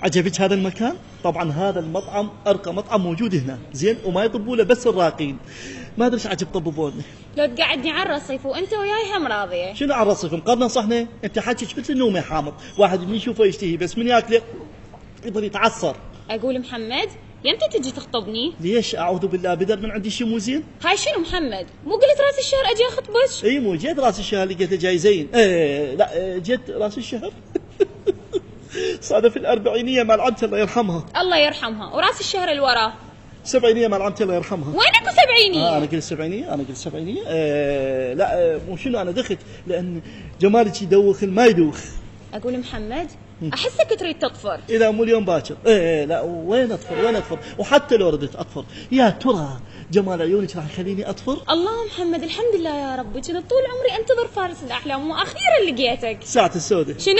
عجبك هذا المكان؟ طبعا هذا المطعم أرقى مطعم موجود هنا، زين، وما يطبوا له بس الراقين. ما أدري إيش عجب طببوني. لو تقعدني على الرصيف وأنت وياي هم راضية. شنو على الرصيف؟ مقرنا صحنة؟ أنت حاجتك مثل النوم يا حامض، واحد من يشوفه يشتهي بس من ياكله يظل يتعصر. أقول محمد يمتى تجي تخطبني؟ ليش؟ أعوذ بالله، بدر من عندي شيء مو زين؟ هاي شنو محمد؟ مو قلت راس الشهر أجي أخطبك؟ اي مو جيت راس الشهر لقيته جاي زين. لا جيت راس الشهر صادف الأربعينية مال عمتي الله يرحمها. الله يرحمها. وراس الشهر اللي وراه؟ سبعينية مال عمتي الله يرحمها. وين اكو سبعينية؟ أنا قلت سبعينية، أنا قلت سبعينية. لا مو شنو، أنا دخت لأن جمالك يدوخ ما يدوخ. أقول محمد أحسك تريد تطفر. إذا مو اليوم باكر. لا وين أطفر، وين أطفر؟ وحتى لو ردت أطفر يا ترى جمال عيونك راح يخليني أطفر؟ الله محمد الحمد لله يا ربي، كنت طول عمري أنتظر فارس الأحلام وأخيرا لقيتك. ساعة السوداء. شنو؟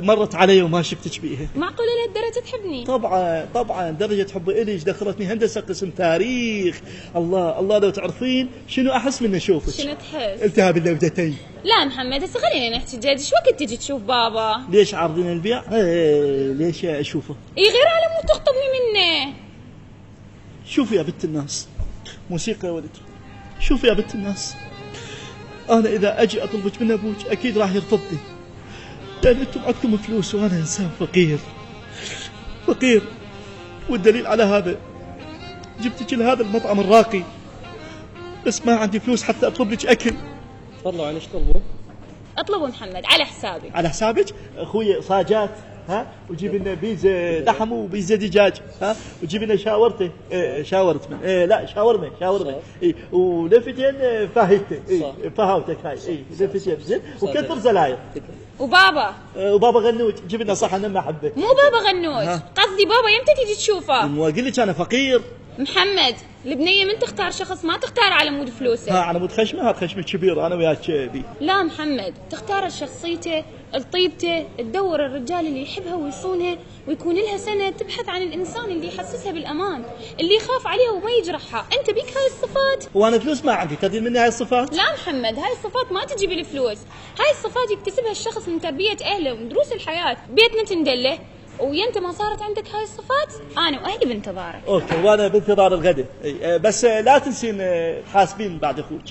مرت علي وما شفتك بيها. معقولة لهالدرجة تحبني؟ طبعا درجة حبي إليش دخلتني هندسة قسم تاريخ. الله لو تعرفين شنو أحس من أشوفك. شنو تحس؟ التهاب اللوجتين. لا محمد هسه خلينا نحكي جد، شو وقت تجي تشوف بابا؟ ليش عارضين البيع؟ ليش أشوفه؟ اي غير على مو تخطبني منه. شوفي يا بنت الناس، موسيقى يا ولد، شوفي يا بنت الناس، أنا إذا أجي أطلبك من أبوك أكيد راح يرفضني، لأن أنتم عندكم فلوس وأنا إنسان فقير. والدليل على هذا جبتك لهذا المطعم الراقي بس ما عندي فلوس حتى أطلب لك أكل. تفضلوا عن ايش تطلبوا؟ اطلبوا محمد على حسابي. على حسابك؟ أخوي صاجات، ها، وجيب لنا بيزا لحم وبيزا دجاج، ها، وجيب لنا شاورته، شاورت من لا شاورما ولفتين فاهيته، فهاوتك هاي، لفتين زين، وكثر زلاير. وبابا غنوج جيب لنا صحن ما حبه. مو بابا غنوج، قصدي بابا يمتى تيجي تشوفه؟ مو اقول لك انا فقير. محمد البنية من تختار شخص ما تختار على مود فلوسه. على مود خشمه، هذا خشمه كبير، انا وياك بي. لا محمد تختار شخصيته، الطيبته، تدور الرجال اللي يحبها ويصونها ويكون لها سنة، تبحث عن الإنسان اللي يحسسها بالأمان، اللي يخاف عليها وما يجرحها. أنت بيك هاي الصفات. وأنا فلوس ما عندي تدين مني هاي الصفات؟ لا محمد هاي الصفات ما تجي بالفلوس، هاي الصفات يكتسبها الشخص من تربية أهله ومن دروس الحياة. بيتنا تندله وينت ما صارت عندك هاي الصفات أنا وأهلي بانتظارك. أوكي، وأنا بانتظار الغداء، بس لا تنسين تحاسبين بعد أخوك.